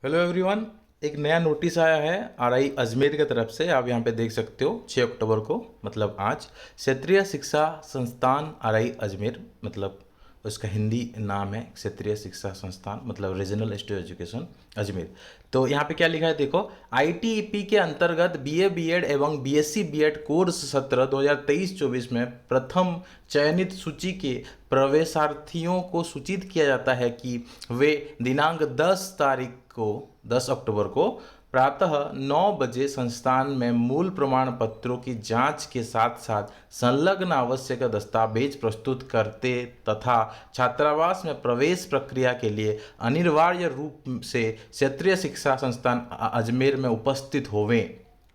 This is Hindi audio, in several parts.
Hello everyone. एक नया नोटिस आया है आरआई अजमेर की तरफ से। आप यहाँ पे देख सकते हो 6 अक्टूबर को, मतलब आज, क्षेत्रीय शिक्षा संस्थान आरआई अजमेर, मतलब उसका हिंदी नाम है क्षेत्रीय शिक्षा संस्थान, मतलब रीजनल इंस्टीट्यूट एजुकेशन अजमेर। तो यहाँ पे क्या लिखा है देखो, आईटीईपी के अंतर्गत बीए बीएड एवं बीएससी बीएड कोर्स सत्र 2023-24 में प्रथम चयनित सूची के प्रवेशार्थियों को सूचित किया जाता है कि वे दिनांक 10 अक्टूबर को प्रातः 9 बजे संस्थान में मूल प्रमाण पत्रों की जांच के साथ साथ संलग्न आवश्यक दस्तावेज प्रस्तुत करते तथा छात्रावास में प्रवेश प्रक्रिया के लिए अनिवार्य रूप से क्षेत्रीय शिक्षा संस्थान अजमेर में उपस्थित होवें।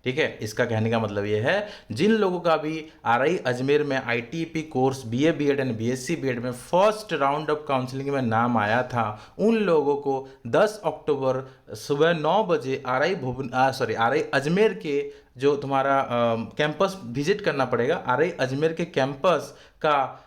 ठीक है, इसका कहने का मतलब ये है, जिन लोगों का भी आरआई अजमेर में ITP course BA BEd and BSc BEd में फर्स्ट राउंड ऑफ काउंसलिंग में नाम आया था, उन लोगों को 10 अक्टूबर सुबह 9 बजे आरआई अजमेर के जो तुम्हारा कैंपस विजिट करना पड़ेगा। आरआई अजमेर के कैंपस का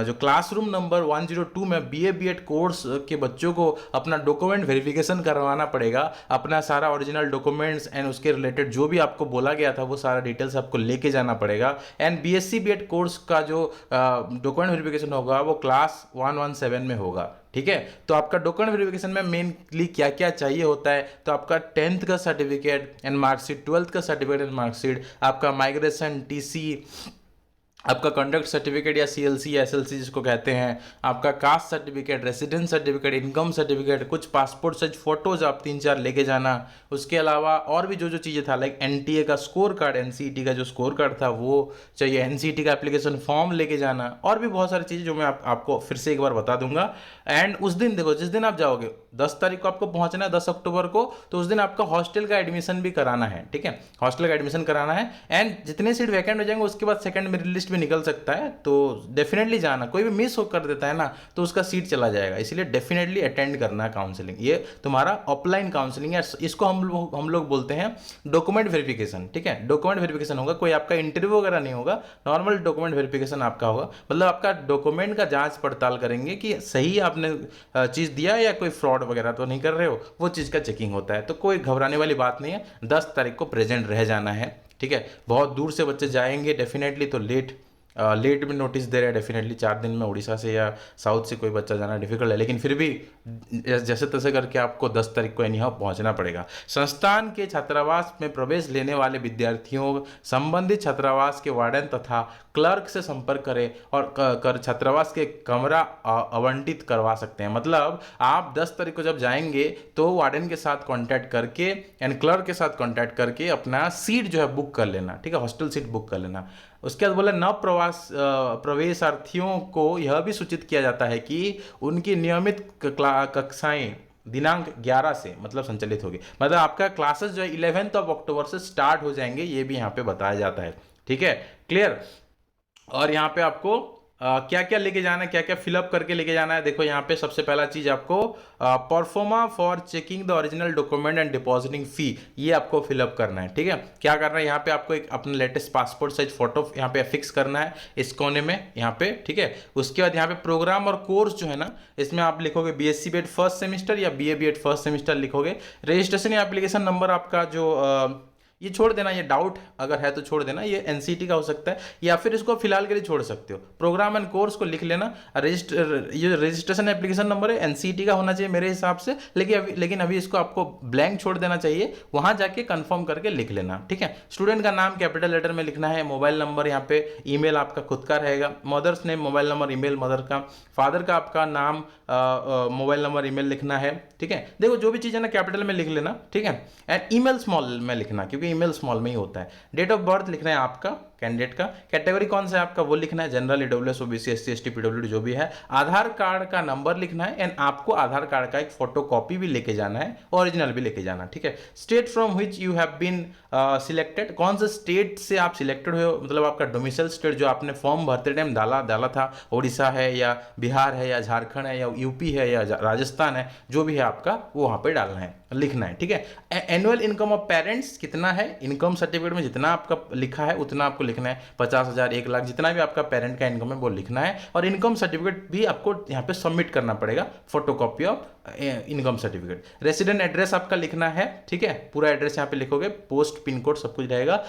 जो क्लासरूम नंबर 102 में बीए बीएड कोर्स के बच्चों को अपना डॉक्यूमेंट वेरिफिकेशन करवाना पड़ेगा। अपना सारा ओरिजिनल डॉक्यूमेंट्स एंड उसके रिलेटेड जो भी आपको बोला गया था वो सारा डिटेल्स आपको लेके जाना पड़ेगा। एंड बीएससी बीएड कोर्स का जो डॉक्यूमेंट वेरिफिकेशन होगा वो क्लास 117 में होगा। ठीक है, तो आपका डॉक्यूमेंट वेरिफिकेशन में मेनली क्या क्या चाहिए होता है, तो आपका 10th का सर्टिफिकेट एंड मार्कशीट, 12th का सर्टिफिकेट एंड मार्कशीट, आपका माइग्रेशन टीसी, आपका कंडक्ट सर्टिफिकेट या सीएलसी या एसएलसी जिसको कहते हैं, आपका caste certificate, residence certificate, income certificate, कुछ पासपोर्ट साइज फोटोज आप 3-4 लेके जाना। उसके अलावा और भी जो जो चीज़ें था, लाइक एनटीए का स्कोर कार्ड, एनसीईटी का जो स्कोर कार्ड था वो चाहिए, एनसीईटी का एप्लीकेशन फॉर्म लेके जाना, और भी बहुत सारी चीज़ें जो मैं आपको फिर से एक बार बता दूंगा। एंड उस दिन देखो, जिस दिन आप जाओगे 10 तारीख को आपको पहुंचना है, 10 अक्टूबर को, तो उस दिन आपका हॉस्टल का एडमिशन भी कराना है। ठीक है, हॉस्टल का एडमिशन कराना है। एंड जितने सीट वैकेंट हो जाएंगे उसके बाद सेकंड मेरिट लिस्ट में निकल सकता है, तो डेफिनेटली जाना। कोई भी मिस हो कर देता है ना तो उसका सीट चला जाएगा, इसलिए डेफिनेटली अटेंड करना है काउंसलिंग। ये तुम्हारा ऑफलाइन काउंसलिंग है, इसको हम लोग बोलते हैं डॉक्यूमेंट वेरिफिकेशन। ठीक है, डॉक्यूमेंट वेरिफिकेशन होगा, कोई आपका इंटरव्यू वगैरह नहीं होगा, नॉर्मल डॉक्यूमेंट वेरिफिकेशन आपका होगा। मतलब आपका डॉक्यूमेंट का जांच पड़ताल करेंगे कि सही आपने चीज़ दिया या कोई फ्रॉड वगैरह तो नहीं कर रहे हो, वो चीज़ का चेकिंग होता है। तो कोई घबराने वाली बात नहीं है, 10 तारीख को प्रेजेंट रह जाना है। ठीक है, बहुत दूर से बच्चे जाएंगे डेफिनेटली, तो लेट में नोटिस दे रहे हैं डेफिनेटली। 4 दिन में उड़ीसा से या साउथ से कोई बच्चा जाना डिफिकल्ट है, लेकिन फिर भी जैसे तैसे करके आपको 10 तारीख को एनी हाउ पहुँचना पड़ेगा। संस्थान के छात्रावास में प्रवेश लेने वाले विद्यार्थियों संबंधित छात्रावास के वार्डन तथा क्लर्क से संपर्क करें और कर छात्रावास के कमरा आवंटित करवा सकते हैं। मतलब आप 10 तारीख को जब जाएंगे तो वार्डन के साथ कांटेक्ट करके एंड क्लर्क के साथ कांटेक्ट करके अपना सीट जो है बुक कर लेना। ठीक है, हॉस्टल सीट बुक कर लेना। उसके बाद बोला प्रवेशार्थियों को यह भी सूचित किया जाता है कि उनकी नियमित कक्षाएं दिनांक 11 से मतलब संचालित होगी। मतलब आपका क्लासेस जो है 11 अक्टूबर से स्टार्ट हो जाएंगे, ये भी यहाँ पे बताया जाता है। ठीक है, क्लियर। और यहाँ पे आपको क्या क्या लेके जाना है, क्या क्या फिलअप करके लेके जाना है, देखो यहाँ पे सबसे पहला चीज आपको proforma for checking the original document and depositing fee, ये आपको फिलअप करना है। ठीक है, क्या करना है, यहाँ पे आपको एक अपना लेटेस्ट पासपोर्ट साइज फोटो यहाँ पे फिक्स करना है इस कोने में यहाँ पे। ठीक है, उसके बाद यहाँ पे प्रोग्राम और कोर्स जो है ना, इसमें आप लिखोगे बीएससी बीएड फर्स्ट सेमिस्टर या बीए बीएड फर्स्ट सेमिस्टर लिखोगे। रजिस्ट्रेशन या एप्लीकेशन नंबर आपका जो ये छोड़ देना, ये डाउट अगर है तो छोड़ देना, ये एनसीटी का हो सकता है या फिर इसको फिलहाल के लिए छोड़ सकते हो। प्रोग्राम एंड कोर्स को लिख लेना। ये रजिस्ट्रेशन एप्लीकेशन नंबर है एनसीटी का होना चाहिए मेरे हिसाब से, लेकिन अभी इसको आपको ब्लैंक छोड़ देना चाहिए, वहां जाके कंफर्म करके लिख लेना। ठीक है, स्टूडेंट का नाम कैपिटल लेटर में लिखना है, मोबाइल नंबर यहाँ पे, ईमेल आपका खुद का रहेगा, mother's name mobile number email mother का, फादर का आपका नाम मोबाइल नंबर ईमेल लिखना है। ठीक है, देखो जो भी चीज़ है ना कैपिटल में लिख लेना। ठीक है, एंड ईमेल स्मॉल में लिखना क्योंकि ईमेल स्मॉल में ही होता है। डेट ऑफ बर्थ लिखना है आपका, कैंडिडेट का, कैटेगरी कौन सा है आपका वो लिखना है, general, EWS, OBC, SC, ST, PWD जो भी है। आधार कार्ड का नंबर लिखना है एंड आपको आधार कार्ड का एक फोटो कॉपी भी लेके जाना है, ओरिजिनल भी लेके जाना। ठीक है, state from which you have been selected, कौन से स्टेट से आप सिलेक्टेड हुए हो, मतलब आपका डोमिसाइल स्टेट जो आपने फॉर्म भरते टाइम डाला था, उड़ीसा है या बिहार है या झारखंड है या यूपी है या राजस्थान है, जो भी है आपका वो वहाँ पे डालना है, लिखना है। ठीक है, एनुअल इनकम ऑफ पेरेंट्स कितना है, इनकम सर्टिफिकेट में जितना आपका लिखा है उतना आपको लिखना है, 50,000, 1 लाख, जितना भी आपका पेरेंट का इनकम है वो लिखना है। और इनकम सर्टिफिकेट भी आपको यहाँ पे सबमिट करना पड़ेगा, photocopy of income certificate. Resident address आपका लिखना है, ठीक है, पूरा एड्रेस यहाँ पे लिखोगे, पोस्ट, पिन कोड सब कुछ रहेगा।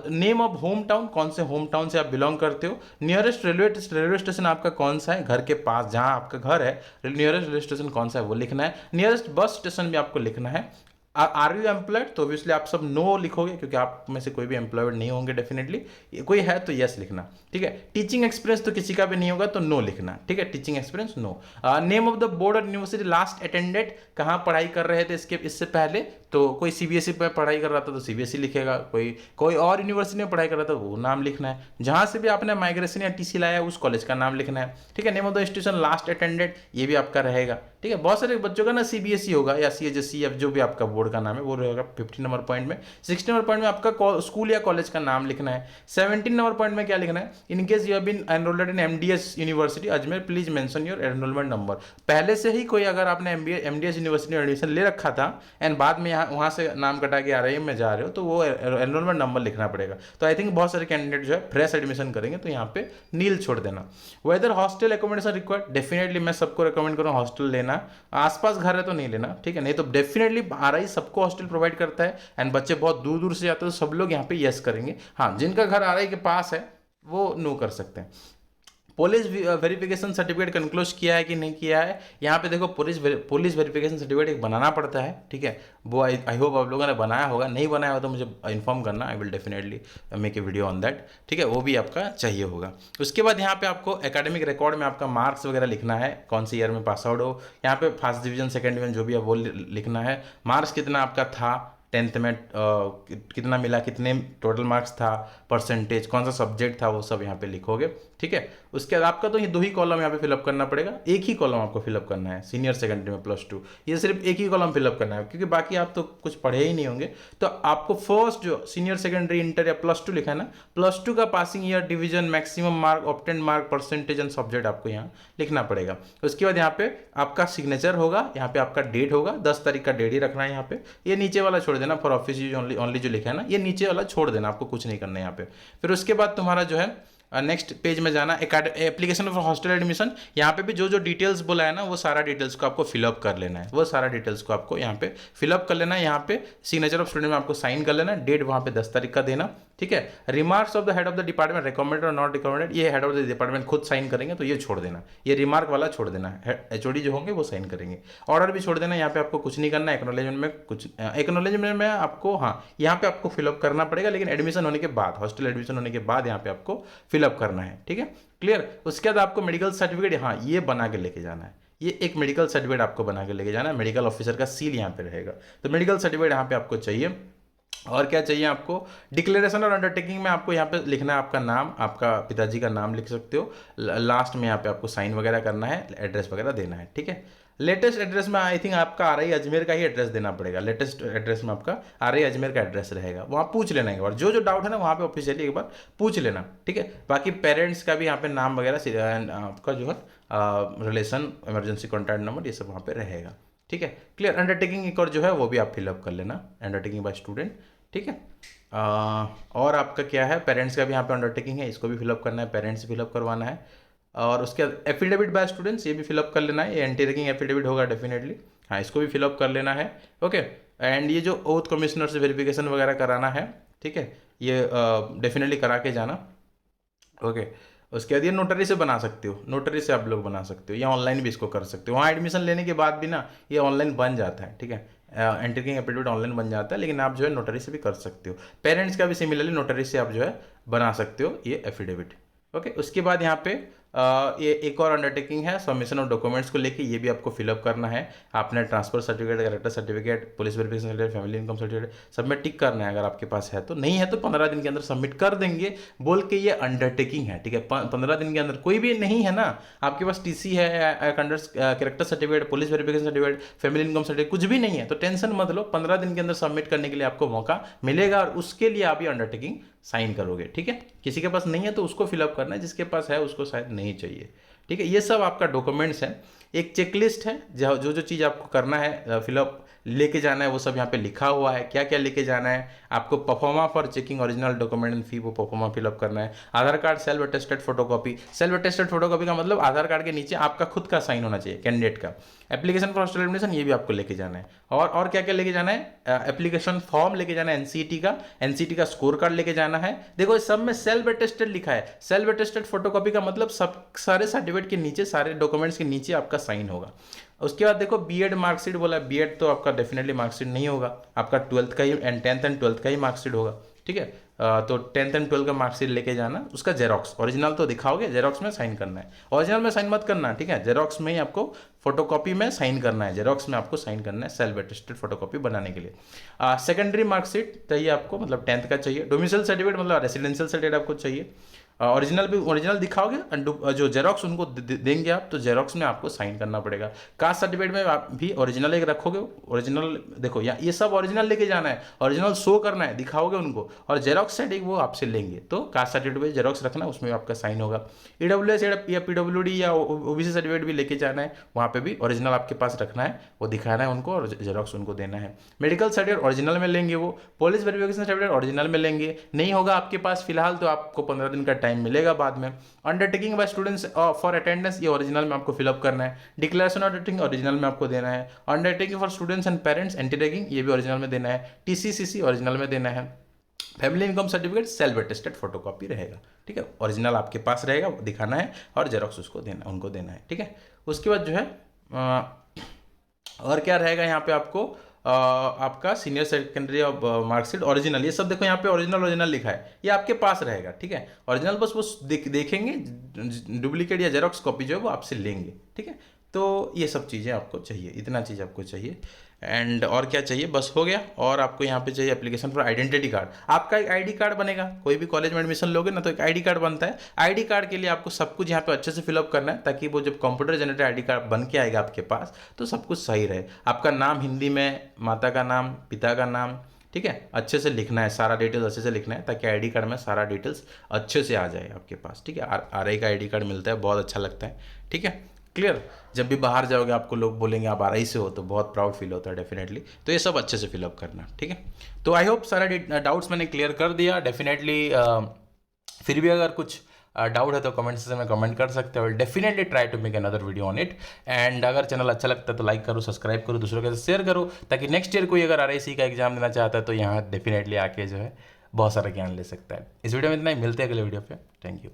नेम ऑफ होम टाउन, कौन से होम टाउन से आप बिलोंग करते हो। नियरेस्ट रेलवे स्टेशन आपका कौन सा है, घर के पास जहाँ आपका घर है नियरेस्ट रेलवे स्टेशन कौन सा है वो लिखना है। नियरेस्ट बस स्टेशन भी आपको लिखना है। आर यू एम्प्लॉयड, तो ऑब्वियसली आप सब नो लिखोगे क्योंकि आप में से कोई भी एम्प्लॉयड नहीं होंगे डेफिनेटली, कोई है तो यस लिखना, ठीक है। टीचिंग एक्सपीरियंस तो किसी का भी नहीं होगा तो नो लिखना, ठीक है, teaching experience no. Name of the board और यूनिवर्सिटी लास्ट अटेंडेड, कहाँ पढ़ाई कर रहे थे इससे पहले, तो कोई सीबीएसई पे पढ़ाई कर रहा था तो सीबीएसई लिखेगा, कोई और यूनिवर्सिटी में पढ़ाई कर रहा था वो नाम लिखना है, जहाँ से भी आपने माइग्रेशन या टीसी लाया है उस कॉलेज का नाम लिखना है, ठीक है। Name of the institution last attended ये भी आपका रहेगा, ठीक है। बहुत सारे बच्चों का ना सीबीएसई होगा या सीएचएसई या जो भी आपका बोर्ड का नाम है वो रहेगा 50 नंबर पॉइंट में। 60 नंबर पॉइंट में आपका स्कूल या कॉलेज का नाम लिखना है। 17 नंबर पॉइंट में क्या लिखना है, in case you have been enrolled in MDS university Ajmer please mention your enrolment number. पहले से ही कोई अगर आपने एमडीएस यूनिवर्सिटी में एडमिशन ले रखा था एंड बाद में यहाँ वहाँ से नाम कटा के आरआईएम में जा रहे हो तो वो एनरोलमेंट नंबर लिखना पड़ेगा। तो आई थिंक बहुत सारे कैंडिडेट जो है फ्रेश एडमिशन करेंगे तो यहाँ पे नील छोड़ देना। Whether hostel accommodation required, definitely मैं सबको रिकमेंड करूँ हॉस्टल लेना, आसपास घर है तो नहीं लेना, ठीक है, नहीं तो डेफिनेटली आरआई सबको हॉस्टल प्रोवाइड करता है एंड बच्चे बहुत दूर दूर से जाते हैं तो सब लोग यहाँ पे यस करेंगे। हाँ, जिनका घर आरआई के पास है वो नो कर सकते हैं। पुलिस वेरिफिकेशन सर्टिफिकेट कंक्लोज किया है कि नहीं किया है, यहाँ पे देखो पुलिस वेरिफिकेशन सर्टिफिकेट एक बनाना पड़ता है, ठीक है, वो आई होप आप लोगों ने बनाया होगा, नहीं बनाया हो तो मुझे इन्फॉर्म करना, I will definitely make a video on that, ठीक है, वो भी आपका चाहिए होगा। उसके बाद यहाँ पे आपको एकेडमिक रिकॉर्ड में आपका मार्क्स वगैरह लिखना है, कौन सी ईयर में पास आउट हो, यहाँ पे फर्स्ट डिवीजन सेकेंड डिवीजन जो भी है वो लिखना है, मार्क्स कितना आपका था 10th में, कितना मिला, कितने टोटल मार्क्स था, परसेंटेज, कौन सा सब्जेक्ट था, वो सब यहाँ पे लिखोगे, ठीक है। उसके बाद आपका तो ये 2 ही कॉलम यहाँ पे फिलअप करना पड़ेगा, एक ही कॉलम आपको फिलअप करना है, सीनियर सेकेंडरी में +2 ये सिर्फ एक ही कॉलम फिलअप करना है क्योंकि बाकी आप तो कुछ पढ़े ही नहीं होंगे। तो आपको फर्स्ट जो सीनियर सेकेंडरी इंटर या +2 लिखा है ना, +2 का passing year, division, maximum mark, obtain mark, percentage and subject आपको यहाँ लिखना पड़ेगा। उसके बाद यहाँ पे आपका सिग्नेचर होगा, यहाँ पे आपका डेट होगा, 10 तारीख का डेट ही रखना है यहाँ पे, ये नीचे वाला छोड़ देना, फॉर ऑफिस यूज ओनली जो लिखा है ना, ये नीचे वाला छोड़ देना, आपको कुछ नहीं करना है यहाँ पे। फिर उसके बाद तुम्हारा जो है नेक्स्ट पेज में जाना, एप्लीकेशन फॉर हॉस्टल एडमिशन, यहाँ पे भी जो जो डिटेल्स बोला है ना वो सारा डिटेल्स को आपको फिलअप कर लेना है, वो सारा डिटेल्स को आपको यहाँ पे फिलअप कर लेना है। यहाँ पे सिग्नेचर ऑफ स्टूडेंट में आपको साइन कर लेना है, डेट वहाँ पे 10 तारीख का देना, ठीक है। Remarks of the head of the department recommended और नॉट रिकमेंडेड, ये हेड ऑफ द डिपार्टमेंट खुद साइन करेंगे तो ये छोड़ देना, ये रिमार्क वाला छोड़ देना, एचओडी जो होंगे वो साइन करेंगे। ऑर्डर भी छोड़ देना, यहाँ पे आपको कुछ नहीं करना, एक्नॉलेजमेंट में कुछ, एक्नॉलेजमेंट में आपको हाँ यहाँ पे आपको फिलअप करना पड़ेगा लेकिन एडमिशन होने के बाद, हॉस्टल एडमिशन होने के बाद यहाँ पे आपको फिलअप करना है, ठीक है, क्लियर। उसके बाद आपको मेडिकल सर्टिफिकेट हाँ ये बना के लेके जाना है, ये एक मेडिकल सर्टिफिकेट आपको बना के लेके जाना है, मेडिकल ऑफिसर का सील यहाँ पे रहेगा, तो मेडिकल सर्टिफिकेट यहाँ पे आपको चाहिए। और क्या चाहिए आपको, डिक्लेरेशन और अंडरटेकिंग में आपको यहाँ पे लिखना है आपका नाम, आपका पिताजी का नाम लिख सकते हो, लास्ट में यहाँ पे आपको साइन वगैरह करना है, एड्रेस वगैरह देना है, ठीक है। लेटेस्ट एड्रेस में आई थिंक आपका आरआई अजमेर का ही एड्रेस देना पड़ेगा, लेटेस्ट एड्रेस में आपका आरआई अजमेर का एड्रेस रहेगा, वहाँ पूछ लेना एक बार, जो डाउट है ना वहाँ पे ऑफिशियली एक बार पूछ लेना, ठीक है। बाकी पेरेंट्स का भी यहाँ पे नाम वगैरह, आपका जो है रिलेशन, इमरजेंसी कॉन्टैक्ट नंबर, ये सब वहाँ पे रहेगा, ठीक है, क्लियर। अंडरटेकिंग एक और जो है वो भी आप फिलअप कर लेना, अंडरटेकिंग बाय स्टूडेंट, ठीक है। और आपका क्या है, पेरेंट्स का भी यहाँ पे अंडरटेकिंग है, इसको भी फिलअप करना है, पेरेंट्स फिलअप करवाना है। और उसके बाद एफिडेविट बाय स्टूडेंट्स, ये भी फिलअप कर लेना है, ये एंटी रैगिंग एफिडेविट होगा डेफिनेटली, हाँ इसको भी फिलअप कर लेना है, ओके। एंड ये जो ओथ कमिश्नर से वेरिफिकेशन वगैरह कराना है, ठीक है, ये डेफिनेटली करा के जाना, ओके। उसके बाद ये नोटरी से बना सकते हो, नोटरी से आप लोग बना सकते हो, या ऑनलाइन भी इसको कर सकते हो, वहाँ एडमिशन लेने के बाद भी ना ये ऑनलाइन बन जाता है, ठीक है, एंट्री एफिडेविट ऑनलाइन बन जाता है, लेकिन आप जो है नोटरी से भी कर सकते हो। पेरेंट्स का भी सिमिलरली नोटरी से आप जो है बना सकते हो ये एफिडेविट, ओके। उसके बाद यहाँ पे ये एक और अंडरटेकिंग है सबमिशन ऑफ डॉक्यूमेंट्स को लेके, ये भी आपको फिलअप करना है। आपने transfer certificate, character certificate, police verification certificate, family income certificate सब में टिक करना है, अगर आपके पास है तो, नहीं है तो 15 दिन के अंदर सबमिट कर देंगे बोल के ये अंडरटेकिंग है, ठीक है। 15 दिन के अंदर कोई भी नहीं है ना आपके पास, टीसी है, character certificate, police verification certificate, family income certificate कुछ भी नहीं है तो टेंशन मत लो, 15 दिन के अंदर सबमिट करने के लिए आपको मौका मिलेगा और उसके लिए आप ये अंडरटेकिंग साइन करोगे, ठीक है। किसी के पास नहीं है तो उसको फिलअप करना है, जिसके पास है उसको शायद नहीं चाहिए, ठीक है। ये सब आपका डॉक्यूमेंट्स है। एक चेकलिस्ट है, जो जो चीज़ आपको करना है फिलअप लेके जाना है वो सब यहाँ पे लिखा हुआ है, क्या क्या लेके जाना है आपको। Proforma for checking original document and fee, वो परफॉर्मा फिलअप करना है। Aadhaar card self attested photocopy. Self attested photocopy का मतलब आधार कार्ड के नीचे आपका खुद का साइन होना चाहिए कैंडिडेट का। एप्लीकेशन फॉर हॉस्टल एडमिशन, ये भी आपको लेके जाना है। और क्या क्या लेके जाना है, एप्लीकेशन फॉर्म लेके जाना है, एनसीटी का स्कोर कार्ड लेके जाना है। देखो इस सब में सेल्फ अटेस्टेड लिखा है। सेल्फ अटेस्टेड फोटोकॉपी का मतलब सब सारे सर्टिफिकेट के नीचे, सारे डॉक्यूमेंट्स के नीचे आपका साइन होगा। उसके बाद देखो बीएड मार्कशीट बोला, बीएड तो आपका डेफिनेटली मार्कशीट नहीं होगा, आपका 12th का ही एंड 10th एंड 12th का ही मार्कशीट होगा, ठीक है। तो 10th एंड 12th का मार्कशीट लेके जाना, उसका जेरोक्स, ओरिजिनल तो दिखाओगे, जेरोक्स में साइन करना है। ओरिजिनल में साइन मत करना, ठीक है, जेरोक्स में ही आपको फोटोकॉपी में साइन करना है, जेरोक्स में आपको साइन करना है सेल्फ अटेस्टेड फोटोकॉपी बनाने के लिए। सेकेंडरी मार्कशीट चाहिए आपको, मतलब 10th का चाहिए। डोमिसाइल सर्टिफिकेट मतलब रेसिडेंशियल सर्टिफिकेट आपको चाहिए। ओरिजिनल भी ओरिजिनल दिखाओगे, जो जेरोक्स उनको देंगे आप, तो जेरोक्स में आपको साइन करना पड़ेगा। कास्ट सर्टिफिकेट में आप भी ओरिजिनल एक रखोगे, ओरिजिनल देखो ये सब ओरिजिनल लेके जाना है, ओरिजिनल शो करना है, दिखाओगे उनको, और जेरोक्स सेट एक वो आपसे लेंगे, तो कास्ट सर्टिफिकेट में जेरोक्स रखना, उसमें आपका साइन होगा। ईडब्ल्यूएस या पीडब्ल्यूडी या ओबीसी सर्टिफिकेट भी लेके जाना है, वहाँ पे भी ओरिजिनल आपके पास रखना है, वो दिखाना है उनको और जेरोक्स उनको देना है। मेडिकल सर्टिफिकेट ओरिजिनल में लेंगे वो, पुलिस वेरिफिकेशन सर्टिफिकेट ओरिजिनल में लेंगे, नहीं होगा आपके पास फिलहाल तो आपको 15 दिन का टाइम मिलेगा बाद में। Undertaking bye students for attendance, ये ओरिजिनल में आपको फिलअप करना है। डिक्लेरेशन अंडरटेकिंग ओरिजिनल में आपको देना है। Undertaking for students and parents anti ragging, ये भी ओरिजिनल में देना है। टीसीसीसी ओरिजिनल में देना है। Family income certificate self attested photocopy रहेगा, ठीक है, ओरिजिनल आपके पास रहेगा, दिखाना है और जेरोक्स उसको देना, उनको देना है, ठीक है। उसके बाद जो है और क्या रहेगा यहाँ पे आपको, आपका senior secondary of marksheet original, ये सब देखो यहाँ पे ओरिजिनल लिखा है, ये आपके पास रहेगा, ठीक है। ओरिजिनल बस वो देखेंगे, डुप्लीकेट या जेरोक्स कॉपी जो है वो आपसे लेंगे, ठीक है। तो ये सब चीज़ें आपको चाहिए, इतना चीज़ आपको चाहिए। एंड और क्या चाहिए, बस हो गया। और आपको यहाँ पे चाहिए एप्लीकेशन फॉर आइडेंटिटी कार्ड, आपका एक आईडी कार्ड बनेगा, कोई भी कॉलेज में एडमिशन लोगे ना तो एक आईडी कार्ड बनता है। आईडी कार्ड के लिए आपको सब कुछ यहाँ पे अच्छे से फिलअप करना है, ताकि वो जब कंप्यूटर जनरेटेड आईडी कार्ड बन के आएगा आपके पास तो सब कुछ सही रहे। आपका नाम हिंदी में, माता का नाम, पिता का नाम, ठीक है, अच्छे से लिखना है, सारा डिटेल्स अच्छे से लिखना है, ताकि आईडी कार्ड में सारा डिटेल्स अच्छे से आ जाए आपके पास, ठीक है। आरआई का आईडी कार्ड मिलता है, बहुत अच्छा लगता है, ठीक है, क्लियर। जब भी बाहर जाओगे आपको लोग बोलेंगे आप आरआई से हो, तो बहुत प्राउड फील होता है डेफिनेटली। तो ये सब अच्छे से फिलअप करना, ठीक है। तो आई होप सारा डाउट्स मैंने क्लियर कर दिया डेफिनेटली। फिर भी अगर कुछ डाउट है तो कमेंट सेक्शन में कमेंट कर सकते हो। Definitely try to make another video on it. And अगर चैनल अच्छा लगता है तो लाइक करो, सब्सक्राइब करो, दूसरों के साथ शेयर करो, ताकि नेक्स्ट ईयर कोई अगर आरआईसी का एग्जाम देना चाहता है तो यहाँ डेफिनेटली आके जो है बहुत सारा ज्ञान ले सकता है। इस वीडियो में इतना ही, मिलते हैं अगले वीडियो पे। Thank you.